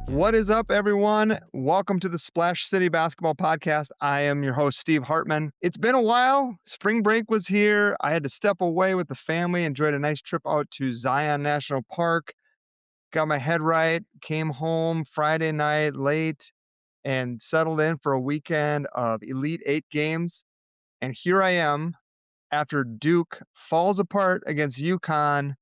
What is up, everyone? Welcome to the Splash City Basketball Podcast. I am your host, Steve Hartman. It's been a while. Spring break was here. I had to step away with the family, enjoyed a nice trip out to Zion National Park, got my head right, came home Friday night late, and settled in for a weekend of Elite Eight games. And here I am after Duke falls apart against UConn,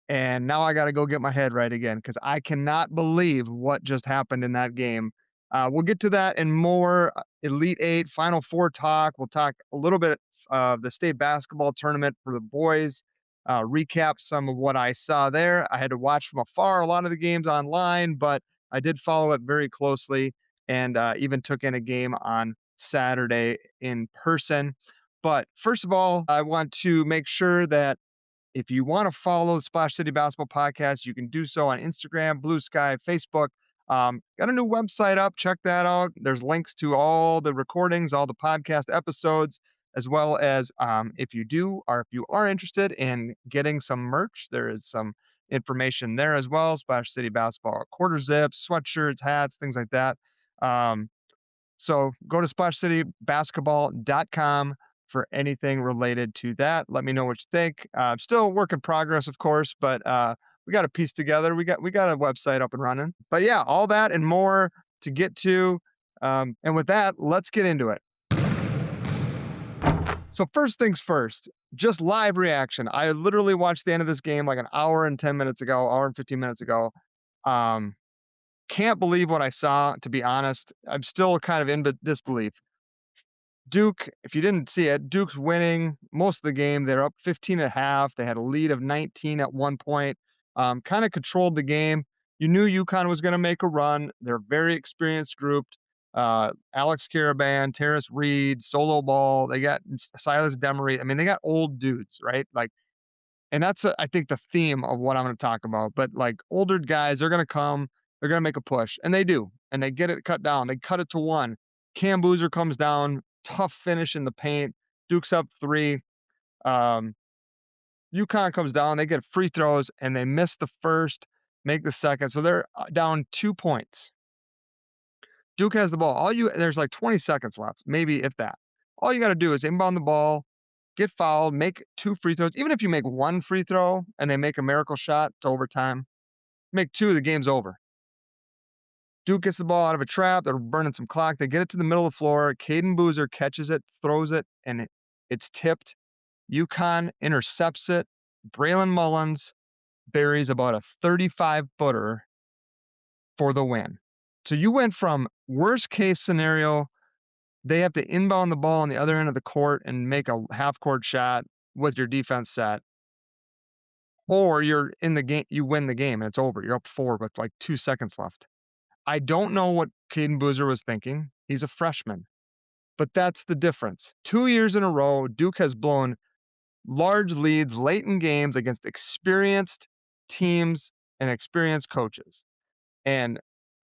and now I got to go get my head right again because I cannot believe what just happened in that game. We'll get to that and more. Elite Eight, Final Four talk. We'll talk a little bit of the state basketball tournament for the boys, recap some of what I saw there. I had to watch from afar a lot of the games online, but I did follow it very closely and even took in a game on Saturday in person. But first of all, I want to make sure that if you want to follow the Splash City Basketball Podcast, you can do so on Instagram, Blue Sky, Facebook. Got a new website up. Check that out. There's links to all the recordings, all the podcast episodes, as well as if you are interested in getting some merch, there is some information there as well. Splash City Basketball quarter zips, sweatshirts, hats, things like that. Um, so go to splashcitybasketball.com for anything related to that. Let me know what you think. Still a work in progress, of course, but we got to piece together. We got a website up and running. But yeah, all that and more to get to. And with that, let's get into it. So first things first, just live reaction. I literally watched the end of this game like an hour and 10 minutes ago, hour and 15 minutes ago. Can't believe what I saw, to be honest. I'm still kind of in disbelief. Duke, if you didn't see it, Duke's winning most of the game. They're up 15 and a half. They had a lead of 19 at one point, kind of controlled the game. You knew UConn was going to make a run. They're a very experienced group. Alex Caravan, Terrace Reed, Solo Ball. They got Silas Demery. I mean, they got old dudes, right? Like, and that's, I think, the theme of what I'm going to talk about. But like older guys, they're going to come, they're going to make a push, and they do. And they get it cut down. They cut it to one. Cayden Boozer comes down, tough finish in the paint. Duke's up 3. Um, UConn comes down. They get free throws, and they miss the first, make the second. So they're down 2 points. Duke has the ball. There's like 20 seconds left, maybe if that. All you got to do is inbound the ball, get fouled, make 2 free throws. Even if you make 1 free throw and they make a miracle shot to overtime, make 2, the game's over. Duke gets the ball out of a trap. They're burning some clock. They get it to the middle of the floor. Cayden Boozer catches it, throws it, and it's tipped. UConn intercepts it. Braylon Mullins buries about a 35-footer for the win. So you went from worst case scenario, they have to inbound the ball on the other end of the court and make a half-court shot with your defense set, or you're in the game, you win the game and it's over. You're up 4 with like 2 seconds left. I don't know what Cayden Boozer was thinking. He's a freshman, but that's the difference. 2 years in a row, Duke has blown large leads late in games against experienced teams and experienced coaches. And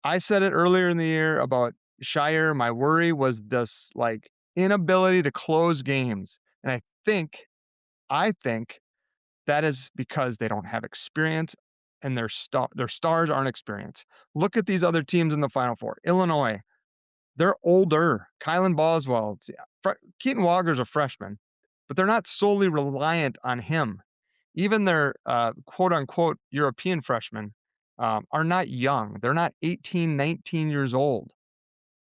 I said it earlier in the year about Shire. My worry was this like inability to close games. And I think that is because they don't have experience and their stars aren't experienced. Look at these other teams in the Final Four. Illinois, they're older. Kylan Boswell, Keaton Walker's a freshman, but they're not solely reliant on him. Even their quote unquote European freshmen are not young. They're not 18, 19 years old.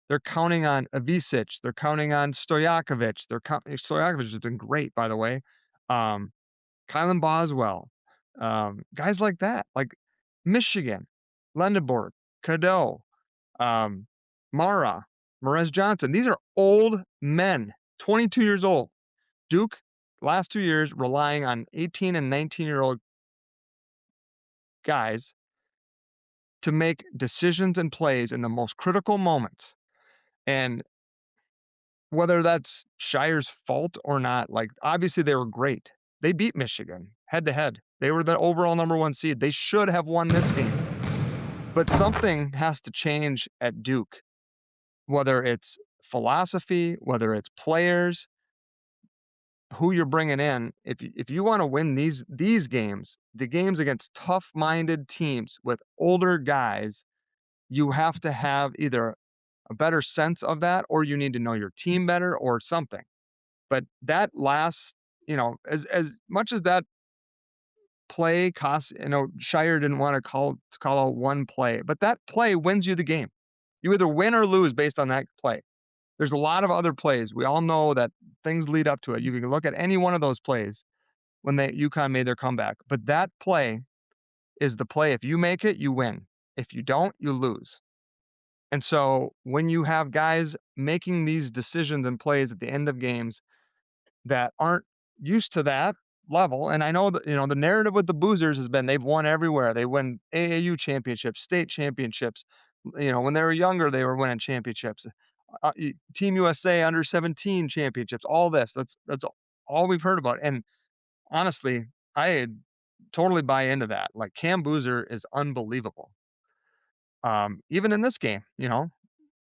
They're counting on Avicic. They're counting on Stojakovic. Stojakovic has been great, by the way. Kylan Boswell, guys like that, like Michigan, Lendeborg, Cadeau, Mara, Marez Johnson. These are old men, 22 years old. Duke, last 2 years, relying on 18 and 19-year-old guys to make decisions and plays in the most critical moments. And whether that's Shire's fault or not, like obviously they were great. They beat Michigan head to head. They were the overall number 1 seed. They should have won this game. But something has to change at Duke, whether it's philosophy, whether it's players, who you're bringing in. If you want to win these games, the games against tough-minded teams with older guys, you have to have either a better sense of that or you need to know your team better or something. But that last, as much as that play costs, Shire didn't want to call out one play, but that play wins you the game. You either win or lose based on that play. There's a lot of other plays. We all know that things lead up to it. You can look at any one of those plays when UConn made their comeback. But that play is the play. If you make it, you win. If you don't, you lose. And so when you have guys making these decisions and plays at the end of games that aren't used to that level, and I know that, the narrative with the Boozers has been they've won everywhere. They win AAU championships, state championships. When they were younger, they were winning championships. Team USA under 17 championships, all this. That's all we've heard about. And honestly, I totally buy into that. Like Cam Boozer is unbelievable. Even in this game,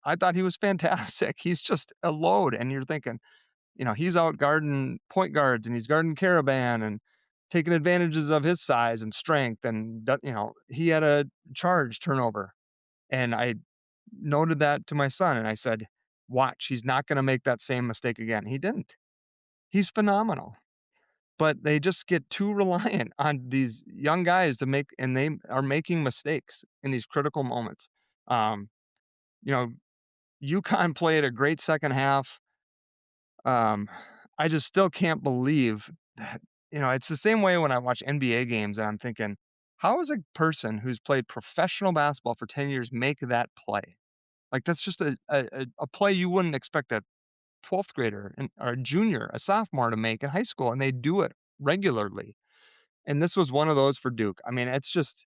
I thought he was fantastic. He's just a load, and you're thinking, he's out guarding point guards and he's guarding Caravan and taking advantages of his size and strength. And, he had a charge turnover. And I noted that to my son and I said, watch, he's not going to make that same mistake again. He didn't. He's phenomenal. But they just get too reliant on these young guys and they are making mistakes in these critical moments. Um, you know, UConn played a great second half. Um, I just still can't believe that, it's the same way when I watch NBA games and I'm thinking, how is a person who's played professional basketball for 10 years make that play? Like that's just a play you wouldn't expect a 12th grader or a junior, a sophomore to make in high school, and they do it regularly. And this was one of those for Duke. I mean, it's just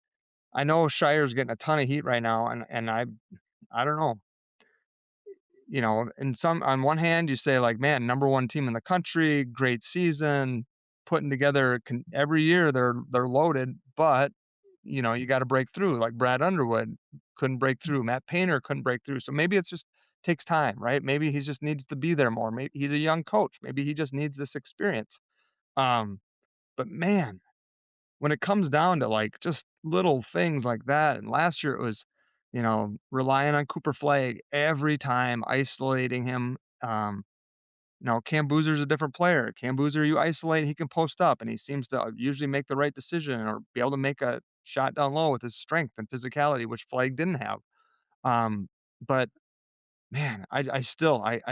I know Shire's getting a ton of heat right now, and I don't know. And some on one hand, you say like, man, number one team in the country, great season, putting together every year they're loaded, but you got to break through. Like Brad Underwood couldn't break through, Matt Painter couldn't break through. So maybe it's just takes time, right? Maybe he just needs to be there more. Maybe he's a young coach. Maybe he just needs this experience. Um, but man, when it comes down to like just little things like that, and last year it was, relying on Cooper Flagg every time, isolating him. Cam Boozer's a different player. Cam Boozer, you isolate, he can post up, and he seems to usually make the right decision or be able to make a shot down low with his strength and physicality, which Flagg didn't have. But man, I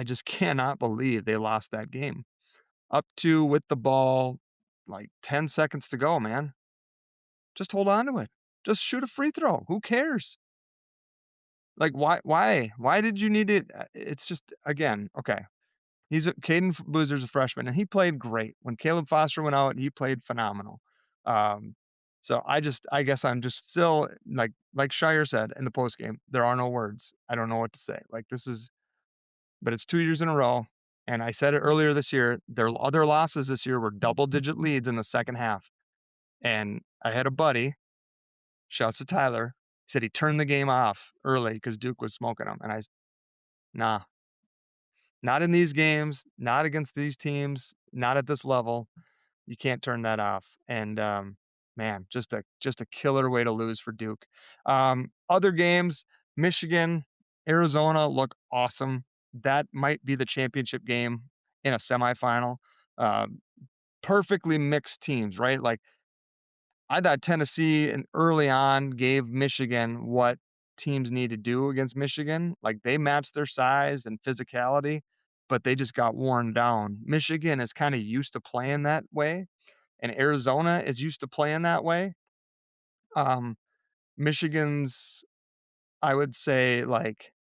just cannot believe they lost that game. Up to with the ball, like 10 seconds to go, man. Just hold on to it. Just shoot a free throw. Who cares? Like, why did you need it? It's just, again, okay. Cayden Boozer's a freshman, and he played great. When Caleb Foster went out, he played phenomenal. Um, so I guess I'm just still like Shire said in the post game, there are no words. I don't know what to say. Like but it's 2 years in a row. And I said it earlier this year, their other losses this year were double-digit leads in the second half. And I had a buddy, shouts to Tyler, he said he turned the game off early because Duke was smoking him. And nah, not in these games, not against these teams, not at this level. You can't turn that off. And man, just a killer way to lose for Duke. Other games, Michigan, Arizona look awesome. That might be the championship game in a semifinal. Um, Perfectly mixed teams, right? Like I thought Tennessee and early on gave Michigan what teams need to do against Michigan. Like they matched their size and physicality, but they just got worn down. Michigan is kind of used to playing that way, and Arizona is used to playing that way. Um, Michigan's, I would say, like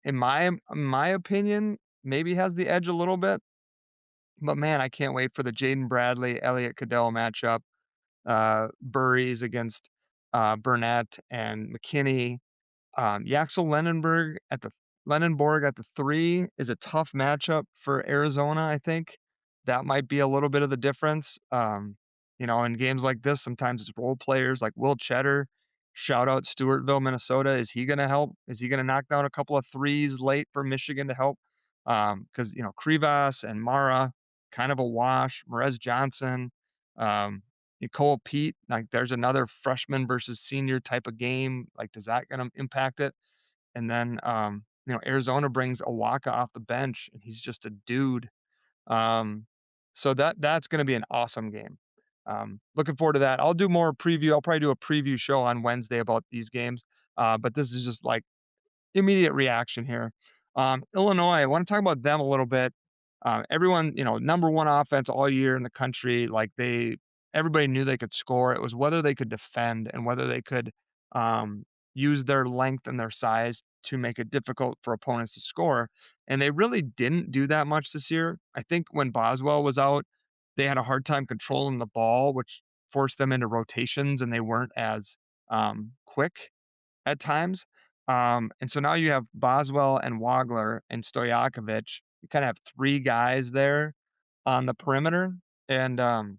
in my opinion, maybe has the edge a little bit. But man, I can't wait for the Jaden Bradley, Elliot Cadell matchup. Burries against Burnett and McKinney. Yaxel Lenenborg at the 3 is a tough matchup for Arizona, I think. That might be a little bit of the difference. In games like this, sometimes it's role players like Will Cheddar. Shout out Stewartville, Minnesota. Is he gonna help? Is he gonna knock down a couple of threes late for Michigan to help? Because Krivas and Mara, kind of a wash. Merez Johnson. Nicole Pete, like there's another freshman versus senior type of game. Like, does that gonna impact it? And then, Arizona brings Awaka off the bench, and he's just a dude. Um, so that's gonna be an awesome game. Looking forward to that. I'll do more preview. I'll probably do a preview show on Wednesday about these games. But this is just like immediate reaction here. Illinois, I want to talk about them a little bit. Everyone, number one offense all year in the country. Everybody knew they could score. It was whether they could defend and whether they could um, use their length and their size to make it difficult for opponents to score. And they really didn't do that much this year. I think when Boswell was out, they had a hard time controlling the ball, which forced them into rotations and they weren't as quick at times. And so now you have Boswell and Wagler and Stojakovic. You kind of have three guys there on the perimeter. And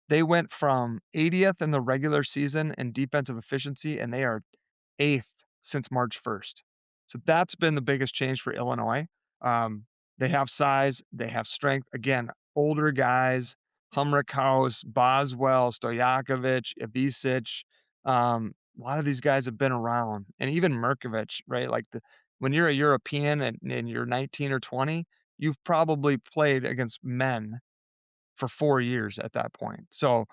they went from 80th in the regular season in defensive efficiency, and they are 8th since March 1st. So that's been the biggest change for Illinois. Um, they have size, they have strength. Again, older guys, Humrickhouse, Boswell, Stojakovic, Ivisic. A lot of these guys have been around, and even Merkovich, right? When you're a European and you're 19 or 20, you've probably played against men for 4 years at that point. So,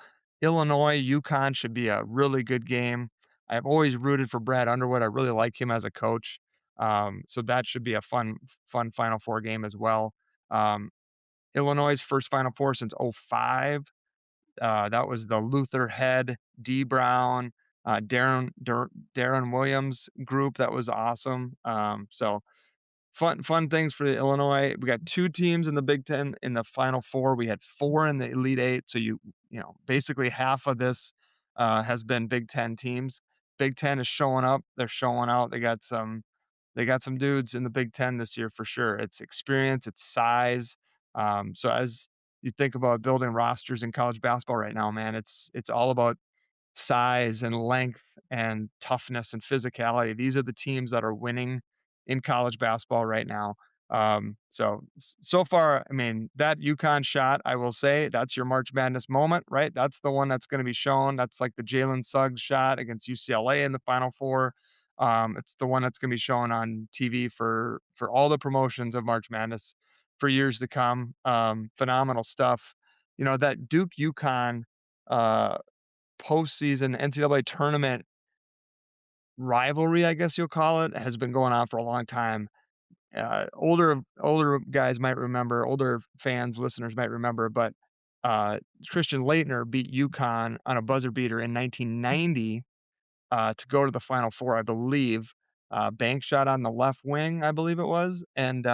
Illinois, UConn should be a really good game. I've always rooted for Brad Underwood. I really like him as a coach. So that should be a fun Final Four game as well. Um, Illinois' first Final Four since '05. That was the Luther Head, D. Brown, Darren Williams group. That was awesome. So fun things for the Illinois. We got 2 teams in the Big Ten in the Final Four. We had 4 in the Elite Eight. So basically half of this has been Big Ten teams. Big Ten is showing up. They're showing out. They got some dudes in the Big Ten this year for sure. It's experience, it's size. So as you think about building rosters in college basketball right now, man, it's all about size and length and toughness and physicality. These are the teams that are winning in college basketball right now. So far, I mean, that UConn shot, I will say, that's your March Madness moment, right? That's the one that's going to be shown. That's like the Jalen Suggs shot against UCLA in the Final Four. It's the one that's going to be shown on TV for all the promotions of March Madness for years to come. Phenomenal stuff. That Duke UConn uh, postseason NCAA tournament rivalry, I guess you'll call it, has been going on for a long time. Older guys might remember, older fans, listeners might remember, but Christian Laettner beat UConn on a buzzer beater in 1990 to go to the Final Four, I believe. Bank shot on the left wing, I believe it was, and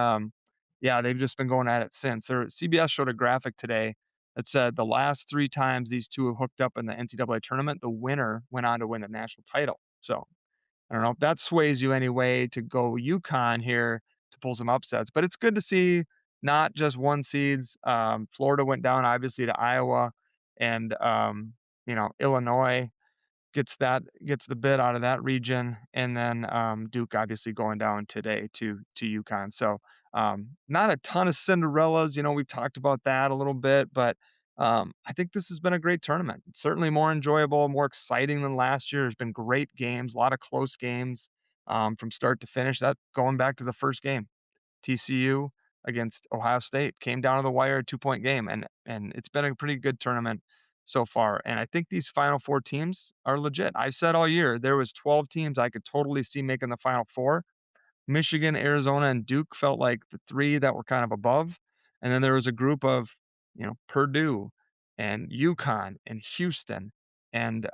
yeah, they've just been going at it since. CBS showed a graphic today that said the last 3 times these two have hooked up in the NCAA tournament, the winner went on to win the national title. So I don't know if that sways you anyway to go UConn here to pull some upsets, but it's good to see not just one seeds. Florida went down obviously to Iowa, and Illinois gets the bid out of that region, and then Duke obviously going down today to UConn. So not a ton of Cinderellas. We've talked about that a little bit, but I think this has been a great tournament. Certainly more enjoyable, more exciting than last year. There's been great games, a lot of close games from start to finish. That going back to the first game. TCU against Ohio State came down to the wire, 2-point game, and it's been a pretty good tournament so far. And I think these Final Four teams are legit. I've said all year there was 12 teams I could totally see making the Final Four. Michigan, Arizona, and Duke felt like the 3 that were kind of above, and then there was a group of, Purdue and UConn and Houston and,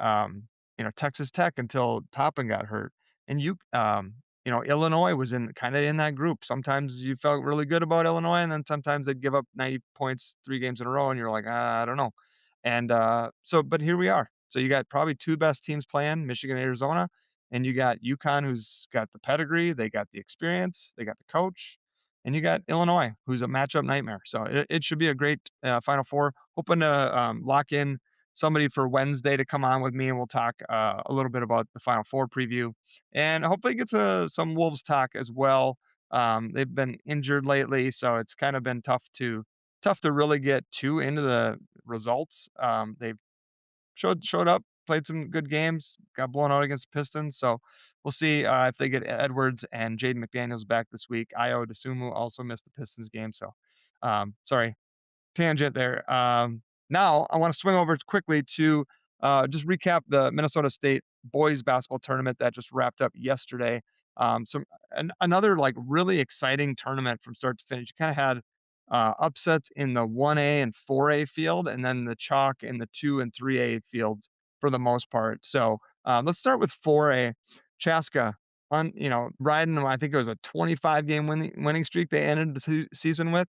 Texas Tech until Toppin got hurt, and Illinois was in that group. Sometimes you felt really good about Illinois, and then sometimes they'd give up 90 points 3 games in a row, and you're like, I don't know." And, but here we are. So you got probably 2 best teams playing, Michigan and Arizona, and you got UConn, who's got the pedigree, they got the experience, they got the coach, and you got Illinois, who's a matchup nightmare. So it should be a great Final Four. Hoping to lock in somebody for Wednesday to come on with me, and we'll talk a little bit about the Final Four preview, and hopefully get some Wolves talk as well. They've been injured lately, so it's kind of been tough to really get too into the results. They've showed up, played some good games, got blown out against the Pistons. So we'll see if they get Edwards and Jaden McDaniels back this week. Io DeSumo also missed the Pistons game. So sorry, tangent there. Now I want to swing over quickly to just recap the Minnesota State boys basketball tournament that just wrapped up yesterday. Another like really exciting tournament from start to finish. You kind of had upsets in the 1A and 4A field, and then the chalk in the 2 and 3A fields for the most part. So let's start with 4A. Chaska riding them. I think it was a 25 game winning streak they ended the season with.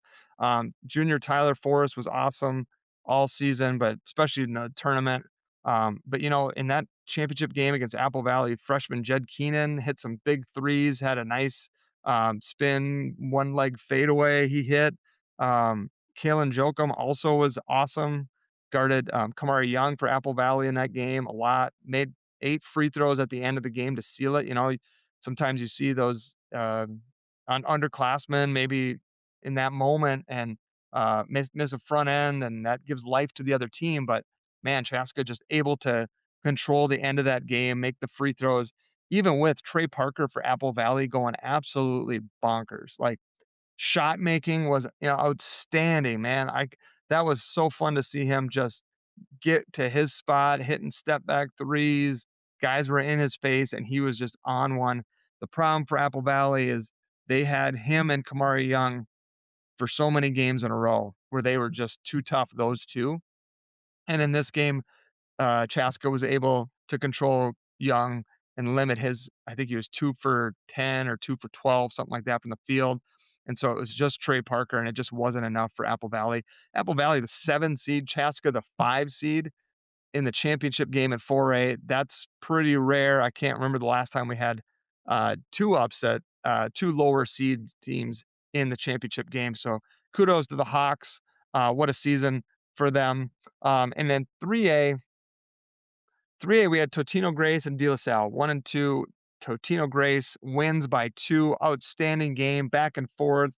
Junior Tyler Forrest was awesome all season, but especially in the tournament. But in that championship game against Apple Valley, freshman Jed Keenan hit some big threes, had a nice spin, one leg fadeaway he hit. Kalen Jokum also was awesome. Guarded Kamari Young for Apple Valley in that game a lot. Made 8 free throws at the end of the game to seal it. Sometimes you see those on underclassmen maybe in that moment and miss a front end, and that gives life to the other team. But man, Chaska just able to control the end of that game, make the free throws, even with Trey Parker for Apple Valley going absolutely bonkers. Like shot making was outstanding, man. That was so fun to see him just get to his spot, hitting step back threes. Guys were in his face, and he was just on one. The problem for Apple Valley is they had him and Kamari Young for so many games in a row where they were just too tough, those two. And in this game, Chaska was able to control Young and limit his, I think he was 2 for 10 or 2 for 12, something like that from the field. And so it was just Trey Parker, and it just wasn't enough for Apple Valley. Apple Valley, the 7 seed, Chaska, the 5 seed in the championship game at 4A. That's pretty rare. I can't remember the last time we had two lower seed teams in the championship game. So kudos to the Hawks. What a season for them. And then 3A, we had Totino Grace and De La Salle, 1 and 2. Totino Grace wins by 2. Outstanding game, back and forth.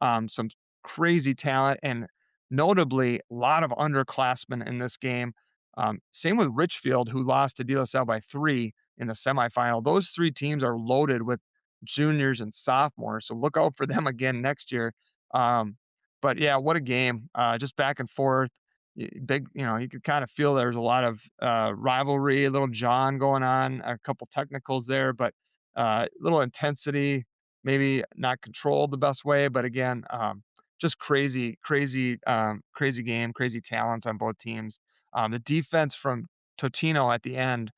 Some crazy talent, and notably, a lot of underclassmen in this game. Same with Richfield, who lost to De La Salle by 3 in the semifinal. Those 3 teams are loaded with juniors and sophomores, so look out for them again next year. Um, but yeah, what a game. Just back and forth. Big, you could kind of feel there's a lot of rivalry, a little John going on, a couple technicals there, but little intensity, maybe not controlled the best way. But again, just crazy game, crazy talents on both teams. The defense from Totino at the end,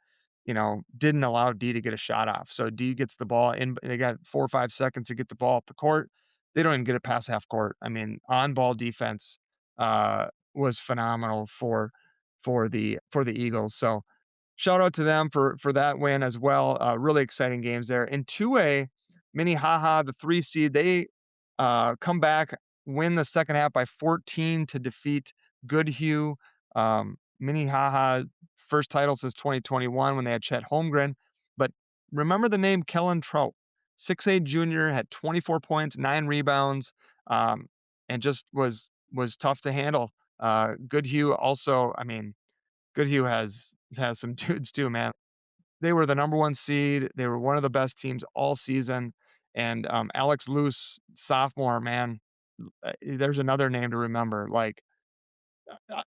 didn't allow D to get a shot off. So D gets the ball in. They got 4 or 5 seconds to get the ball up the court. They don't even get it past half court. I mean, on ball defense was phenomenal for the Eagles. So shout out to them for that win as well. Really exciting games there. In 2A, Minnehaha, the 3 seed, they come back, win the second half by 14 to defeat Goodhue. Minnehaha first title since 2021 when they had Chet Holmgren. But remember the name Kellen Trout, 6'8 junior, had 24 points, 9 rebounds, and just was tough to handle. Goodhue also, I mean, Goodhue has some dudes too, man. They were the number 1 seed. They were one of the best teams all season. And Alex Luce, sophomore, man, there's another name to remember. Like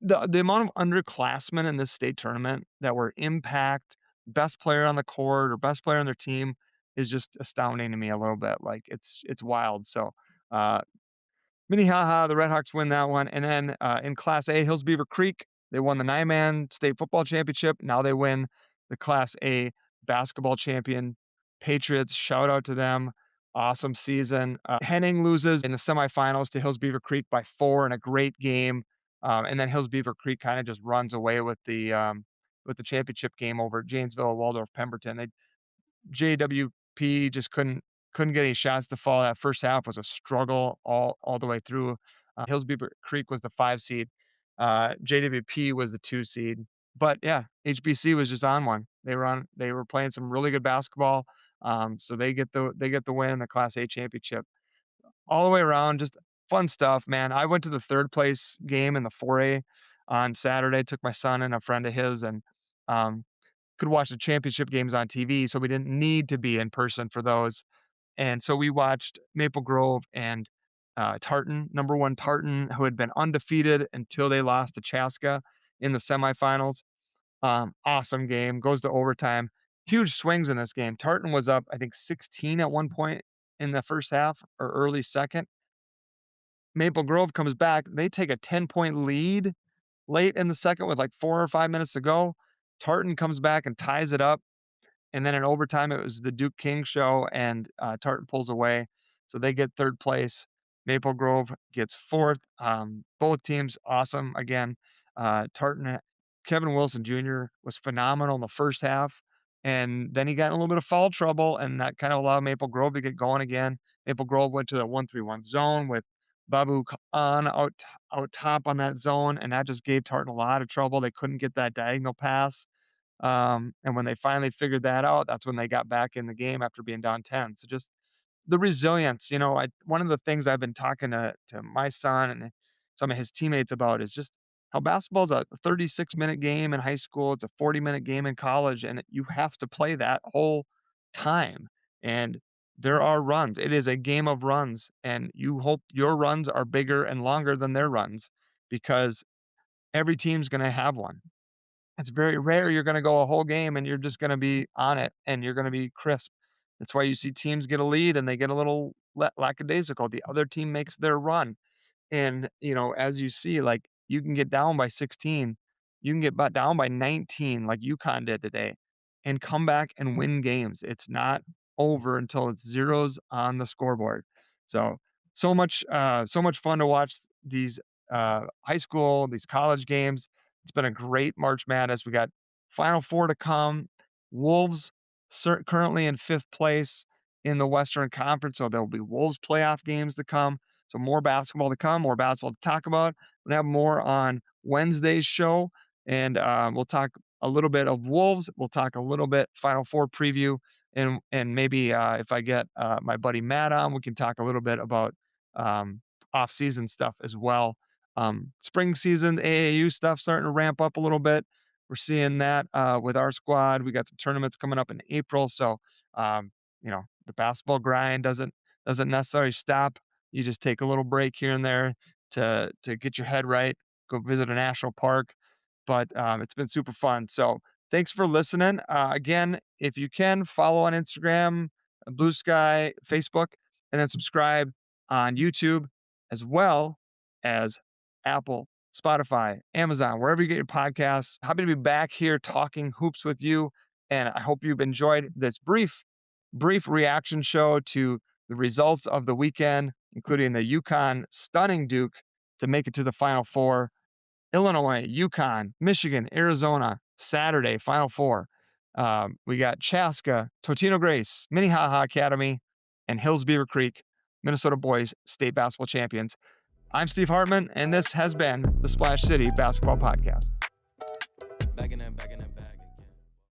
the amount of underclassmen in this state tournament that were impact, best player on the court or best player on their team is just astounding to me a little bit. Like it's wild. So uh, Minnehaha, the Redhawks win that one. And then in Class A, Hills Beaver Creek, they won the 9-man state football championship. Now they win the Class A basketball champion. Patriots, shout out to them. Awesome season. Henning loses in the semifinals to Hills Beaver Creek by 4 in a great game. And then Hills Beaver Creek kind of just runs away with the championship game over Janesville, Waldorf, Pemberton. JWP just couldn't get any shots to fall. That first half was a struggle all the way through. Hills Beaver Creek was the 5 seed. JWP was the 2 seed. But yeah, HBC was just on one. They were playing some really good basketball. So they get the win in the Class A championship. All the way around, just fun stuff, man. I went to the 3rd place game in the 4A. on Saturday. Took my son and a friend of his, and um, could watch the championship games on TV, so we didn't need to be in person for those. And so we watched Maple Grove and Tartan, number one Tartan, who had been undefeated until they lost to Chaska in the semifinals. Awesome game, goes to overtime. Huge swings in this game. Tartan was up, I think, 16 at one point in the first half or early second. Maple Grove comes back. They take a 10-point lead late in the second with like 4 or 5 minutes to go. Tartan comes back and ties it up. And then in overtime, it was the Duke King show, and Tartan pulls away. So they get third place. Maple Grove gets fourth. Both teams awesome. Again, Tartan, Kevin Wilson Jr. was phenomenal in the first half. And then he got in a little bit of foul trouble, and that kind of allowed Maple Grove to get going again. Maple Grove went to the 1-3-1 zone with Babu Khan out top on that zone, and that just gave Tartan a lot of trouble. They couldn't get that diagonal pass. And when they finally figured that out, that's when they got back in the game after being down 10. So just the resilience, one of the things I've been talking to my son and some of his teammates about is just how basketball is a 36-minute game in high school. It's a 40-minute game in college, and you have to play that whole time. And there are runs. It is a game of runs, and you hope your runs are bigger and longer than their runs because every team's going to have one. It's very rare you're gonna go a whole game and you're just gonna be on it and you're gonna be crisp. That's why you see teams get a lead and they get a little lackadaisical. The other team makes their run. And, as you see, like, you can get down by 16, you can get down by 19 like UConn did today and come back and win games. It's not over until it's zeros on the scoreboard. So, so much fun to watch these high school, these college games. It's been a great March Madness. We got Final Four to come. Wolves currently in fifth place in the Western Conference, so there'll be Wolves playoff games to come. So more basketball to come, more basketball to talk about. We'll have more on Wednesday's show, and we'll talk a little bit of Wolves. We'll talk a little bit Final Four preview, and maybe if I get my buddy Matt on, we can talk a little bit about off-season stuff as well. Spring season AAU stuff starting to ramp up a little bit. We're seeing that with our squad. We got some tournaments coming up in April, so the basketball grind doesn't necessarily stop. You just take a little break here and there to get your head right, go visit a national park. But it's been super fun. So thanks for listening. Again, if you can, follow on Instagram, Blue Sky, Facebook, and then subscribe on YouTube as well as Apple, Spotify, Amazon, wherever you get your podcasts. Happy to be back here talking hoops with you. And I hope you've enjoyed this brief reaction show to the results of the weekend, including the UConn stunning Duke to make it to the Final Four. Illinois, UConn, Michigan, Arizona, Saturday, Final Four. We got Chaska, Totino Grace, Minnehaha Academy, and Hills Beaver Creek, Minnesota boys state basketball champions. I'm Steve Hartman, and this has been the Splash City Basketball Podcast. Back in that